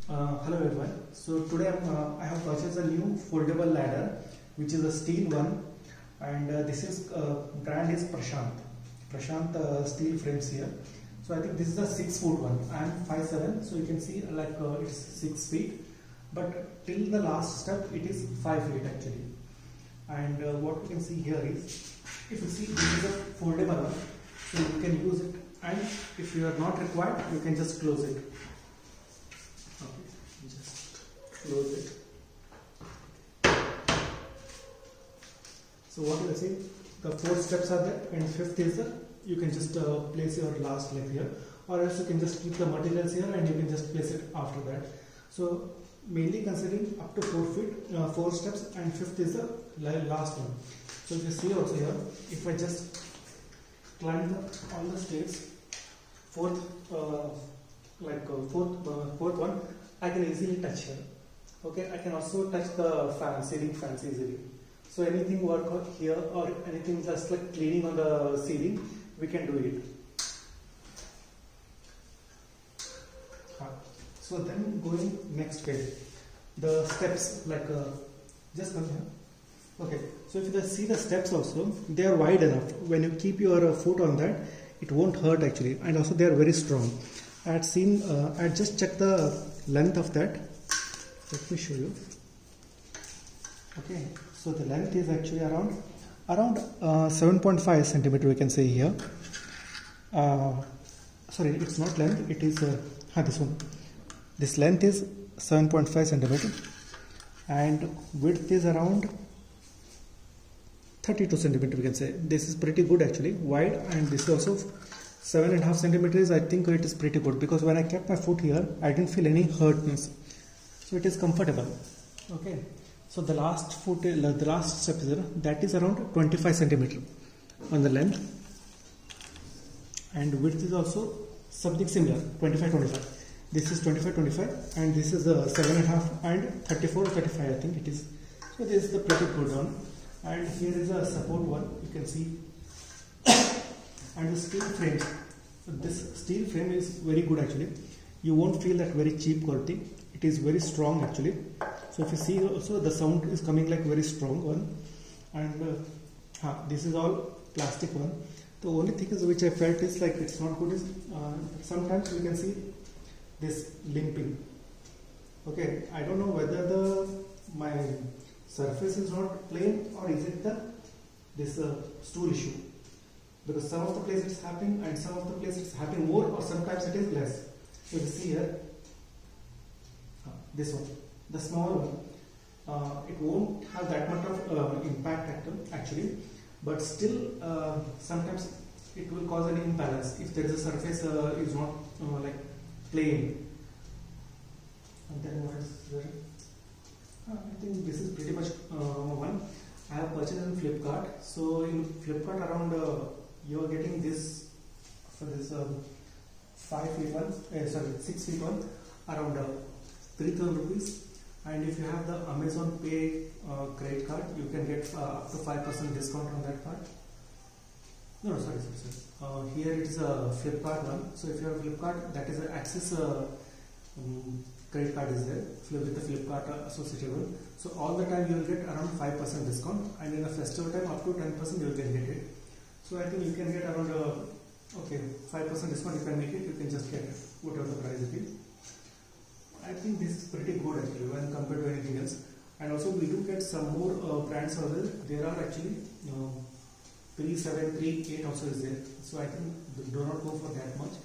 Hello everyone. So today I have purchased a new foldable ladder, which is a steel one, and this is brand is Prashant. Prashant steel frames here. So I think this is a 6-foot one. I am 5'7", so you can see it's 6 feet, but till the last step it is 5 feet actually. And what you can see here is, if you see, this is a foldable one, so you can use it, and if you are not required, you can just close it. Okay, just close it. So what you see, the 4 steps are there, and 5th is you can just place your last leg here, or else you can just keep the materials here and you can just place it after that. So mainly considering up to 4 feet, 4 steps, and 5th is the last one. So if you see also here, if I just climb all the stairs, fourth one, I can easily touch here. Okay, I can also touch the ceiling fans easily. So anything work here or anything just like cleaning on the ceiling, we can do it. So then going next page, the steps, just come here. Okay, so if you see the steps also, they are wide enough. When you keep your foot on that, it won't hurt actually, and also they are very strong. I had seen, I just checked the length of that. Let me show you. Okay, so the length is actually around 7.5 centimeter. We can say here. Sorry, it's not length. It is this one. This length is 7.5 centimeter, and width is around 32 centimeter. We can say this is pretty good actually, wide, and this is also 7.5 centimeters. I think it is pretty good, because when I kept my foot here, I didn't feel any hurtness, so it is comfortable. Okay, so the last foot, the last step is there, that is around 25 centimeter on the length, and width is also something similar, 25. This is 25, and this is 7.5 and 34 or 35, I think it is. So this is the pretty good one, and here is a support one, you can see. And the steel frames. So this steel frame is very good actually. You won't feel that very cheap quality. It is very strong actually. So if you see also, the sound is coming like very strong one. And this is all plastic one. The only thing is which I felt is like it's not good is sometimes we can see this limping. Okay, I don't know whether my surface is not plain, or is it this stool issue. Because some of the places it's happening, and some of the places it's happening more, or sometimes it is less. So you see here, this one, the small one, it won't have that much of impact actually, but still sometimes it will cause an imbalance if there is a surface is not plain. And then what is there? I think this is pretty much one I have purchased in Flipkart. So in Flipkart around you are getting this for this 6 feet one around 3,000 rupees, and if you have the Amazon Pay credit card, you can get up to 5% discount on that card. No, sorry. Here it's a Flipkart one. So if you have Flipkart, that is an Access credit card is there with the Flipkart associated one. So all the time you will get around 5% discount, and in a festival time up to 10% you will get it. So I think you can get around 5% discount. You can make it. You can just get it, whatever the price it is. I think this is pretty good actually when compared to anything else. And also we do get some more brands over there. There are actually 3, 7, 3, 8 also is there. So I think do not go for that much.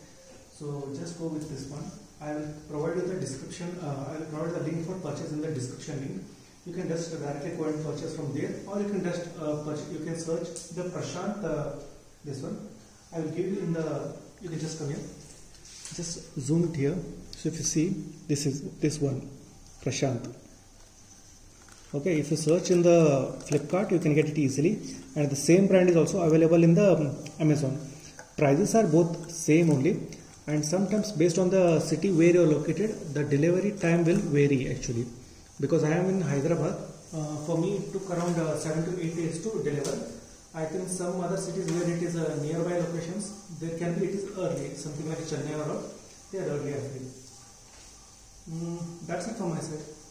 So just go with this one. I will provide you the description. I will provide the link for purchase in the description link. You can just directly go and purchase from there, or you can just purchase. You can search the Prashant this one. I will give you in the. You can just come here. Just zoom it here. So if you see, this is this one, Prashant. Okay, if you search in the Flipkart, you can get it easily, and the same brand is also available in the Amazon. Prices are both same only, and sometimes based on the city where you are located, the delivery time will vary actually. Because I am in Hyderabad, for me it took around 7 to 8 days to deliver. I think some other cities where it is nearby locations, there can be it is early, something like Chennai or all, they are early actually. That's it from my side.